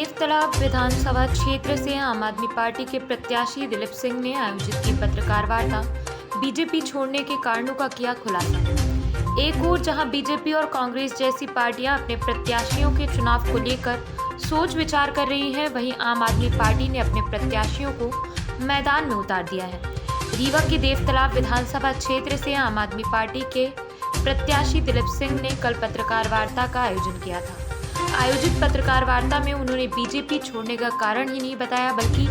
देवतलाब विधानसभा क्षेत्र से आम आदमी पार्टी के प्रत्याशी दिलीप सिंह ने आयोजित की पत्रकार वार्ता। बीजेपी छोड़ने के कारणों का किया खुलासा। एक ओर जहां बीजेपी और कांग्रेस जैसी पार्टियां अपने प्रत्याशियों के चुनाव को लेकर सोच विचार कर रही हैं, वहीं आम आदमी पार्टी ने अपने प्रत्याशियों को मैदान में उतार दिया है। रीवा के देवतलाब विधानसभा क्षेत्र से आम आदमी पार्टी के प्रत्याशी दिलीप सिंह ने कल पत्रकार वार्ता का आयोजन किया था। आयोजित पत्रकार वार्ता में उन्होंने बीजेपी छोड़ने का कारण ही नहीं बताया, बल्कि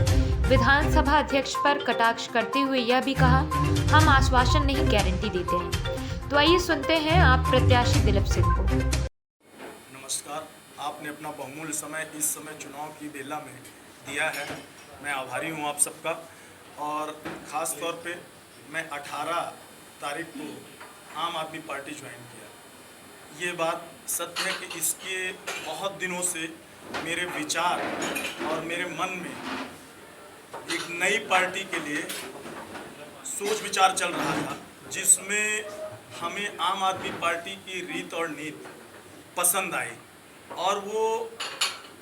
विधानसभा अध्यक्ष पर कटाक्ष करते हुए यह भी कहा, हम आश्वासन नहीं गारंटी देते हैं। तो आइए सुनते हैं आप प्रत्याशी दिलीप सिंह को। नमस्कार, आपने अपना बहुमूल्य समय इस समय चुनाव की बेला में दिया है। मैं आभारी हूं आप सबका। और ख़ास तौर पे मैं 18 तारीख को आम आदमी पार्टी ज्वाइन किया। ये बात सत्य है कि इसके बहुत दिनों से मेरे विचार और मेरे मन में एक नई पार्टी के लिए सोच विचार चल रहा था, जिसमें हमें आम आदमी पार्टी की रीत और नीति पसंद आई। और वो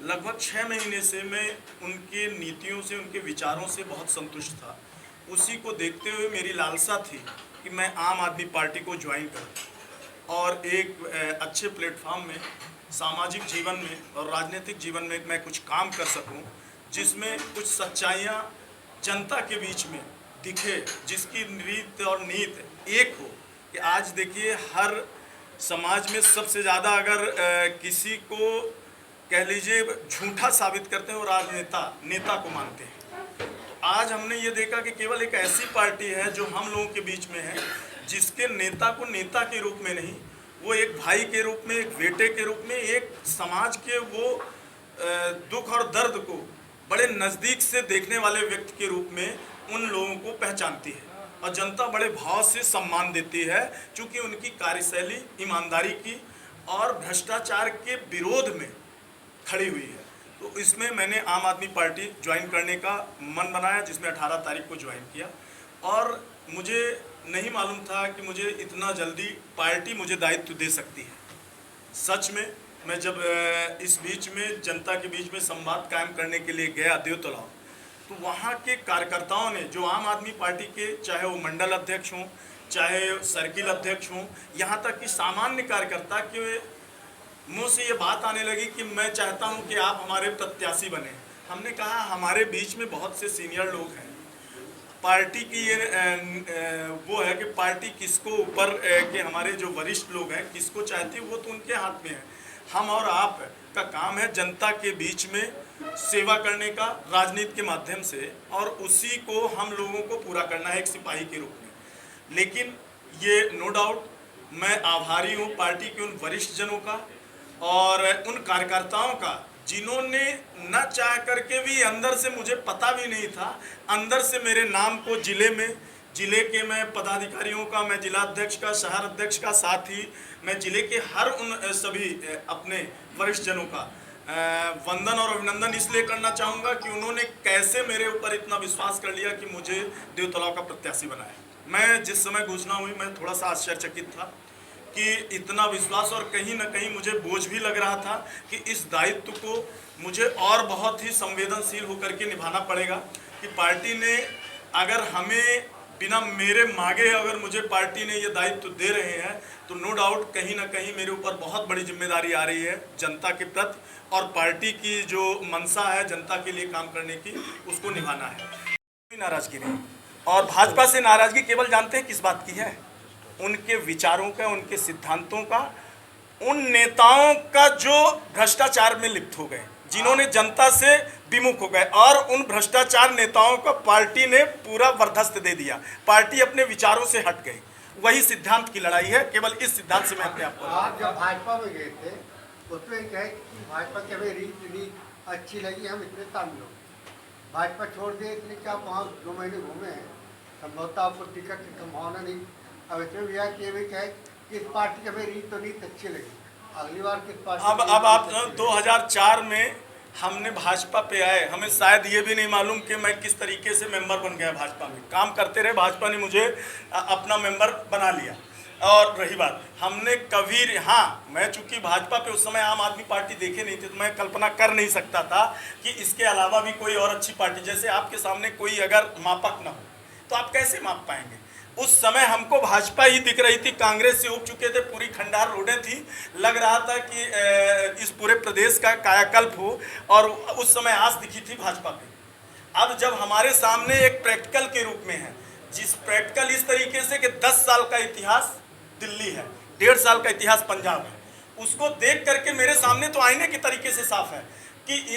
लगभग 6 महीने से मैं उनके नीतियों से, उनके विचारों से बहुत संतुष्ट था। उसी को देखते हुए मेरी लालसा थी कि मैं आम आदमी पार्टी को ज्वाइन करूं और एक अच्छे प्लेटफॉर्म में सामाजिक जीवन में और राजनीतिक जीवन में मैं कुछ काम कर सकूं, जिसमें कुछ सच्चाइयां जनता के बीच में दिखे, जिसकी रीत और नीति एक हो। कि आज देखिए, हर समाज में सबसे ज़्यादा अगर किसी को कह लीजिए झूठा साबित करते हैं, वो नेता को मानते हैं। तो आज हमने ये देखा कि केवल एक ऐसी पार्टी है जो हम लोगों के बीच में है, जिसके नेता को नेता के रूप में नहीं, वो एक भाई के रूप में, एक बेटे के रूप में, एक समाज के वो दुख और दर्द को बड़े नज़दीक से देखने वाले व्यक्ति के रूप में उन लोगों को पहचानती है। और जनता बड़े भाव से सम्मान देती है, क्योंकि उनकी कार्यशैली ईमानदारी की और भ्रष्टाचार के विरोध में खड़ी हुई है। तो इसमें मैंने आम आदमी पार्टी ज्वाइन करने का मन बनाया, जिसमें 18 तारीख को ज्वाइन किया। और मुझे नहीं मालूम था कि मुझे इतना जल्दी पार्टी मुझे दायित्व दे सकती है। सच में मैं जब इस बीच में जनता के बीच में संवाद कायम करने के लिए गया देवतलाब, तो वहाँ के कार्यकर्ताओं ने, जो आम आदमी पार्टी के, चाहे वो मंडल अध्यक्ष हों, चाहे सर्किल अध्यक्ष हों, यहाँ तक कि सामान्य कार्यकर्ता के मुँह से ये बात आने लगी कि मैं चाहता हूँ कि आप हमारे प्रत्याशी बने। हमने कहा, हमारे बीच में बहुत से सीनियर लोग हैं, पार्टी की ये वो है कि पार्टी किसको ऊपर के हमारे जो वरिष्ठ लोग हैं किसको चाहती है, वो तो उनके हाथ में है। हम और आप का काम है जनता के बीच में सेवा करने का राजनीति के माध्यम से, और उसी को हम लोगों को पूरा करना है एक सिपाही के रूप में। लेकिन ये नो डाउट मैं आभारी हूँ पार्टी के उन वरिष्ठ जनों का और उन कार्यकर्ताओं का, जिन्होंने न चाह करके भी, अंदर से मुझे पता भी नहीं था, अंदर से मेरे नाम को जिले के मैं पदाधिकारियों का, मैं जिला अध्यक्ष का, शहर अध्यक्ष का, साथ ही मैं जिले के हर उन सभी अपने वरिष्ठ जनों का वंदन और अभिनंदन इसलिए करना चाहूँगा कि उन्होंने कैसे मेरे ऊपर इतना विश्वास कर लिया कि मुझे देवतलाब का प्रत्याशी बनाया। मैं जिस समय घोषणा हुई, मैं थोड़ा सा आश्चर्यचकित था कि इतना विश्वास, और कहीं ना कहीं मुझे बोझ भी लग रहा था कि इस दायित्व को मुझे और बहुत ही संवेदनशील होकर के निभाना पड़ेगा। कि पार्टी ने अगर हमें बिना मेरे मांगे अगर मुझे पार्टी ने ये दायित्व दे रहे हैं, तो नो डाउट कहीं ना कहीं मेरे ऊपर बहुत बड़ी जिम्मेदारी आ रही है जनता के प्रति, और पार्टी की जो मंशा है जनता के लिए काम करने की, उसको निभाना है। कोई नाराज़गी नहीं। और भाजपा से नाराज़गी केवल जानते हैं किस बात की है? उनके विचारों का, उनके सिद्धांतों का, उन नेताओं का जो भ्रष्टाचार में लिप्त हो गए, जिन्होंने जनता से विमुख हो गए, और उन भ्रष्टाचार नेताओं का पार्टी ने पूरा बर्दाश्त दे दिया। पार्टी अपने विचारों से हट गई। वही सिद्धांत की लड़ाई है। केवल इस सिद्धांत से मैं अपने आप को, आप जब भाजपा में गए थे उसमें कहे कि भाजपा की हमें रीति अच्छी लगी, हम इतने तामिल हो गए। भाजपा छोड़ दिए इसलिए कि आप वहाँ 2 महीने घूमे हैं, संभवतः आपको टिकट की संभावना नहीं। अब इसमें भी ये भी कहे कि इस पार्टी की हमें रीत तो नहीं अच्छी लगी, अगली बार किस पार्टी। अब आप 2004 में हमने भाजपा पे आए, हमें शायद ये भी नहीं मालूम कि मैं किस तरीके से मेंबर बन गया भाजपा में। काम करते रहे, भाजपा ने मुझे अपना मेंबर बना लिया। और रही बात, हमने कभी, हाँ मैं चूंकि भाजपा पे उस समय आम आदमी पार्टी देखे नहीं थे, तो मैं कल्पना कर नहीं सकता था कि इसके अलावा भी कोई और अच्छी पार्टी, जैसे आपके सामने कोई अगर मापक ना हो तो आप कैसे माप पाएंगे। उस समय हमको भाजपा ही दिख रही थी, कांग्रेस से उब चुके थे, पूरी खंडार रोडें थी, लग रहा था कि इस पूरे प्रदेश का कायाकल्प हो, और उस समय आस दिखी थी भाजपा पे। अब जब हमारे सामने एक प्रैक्टिकल के रूप में है, जिस प्रैक्टिकल इस तरीके से कि 10 साल का इतिहास दिल्ली है, 1.5 साल का इतिहास पंजाब है, उसको देख करके मेरे सामने तो आईने के तरीके से साफ है कि इन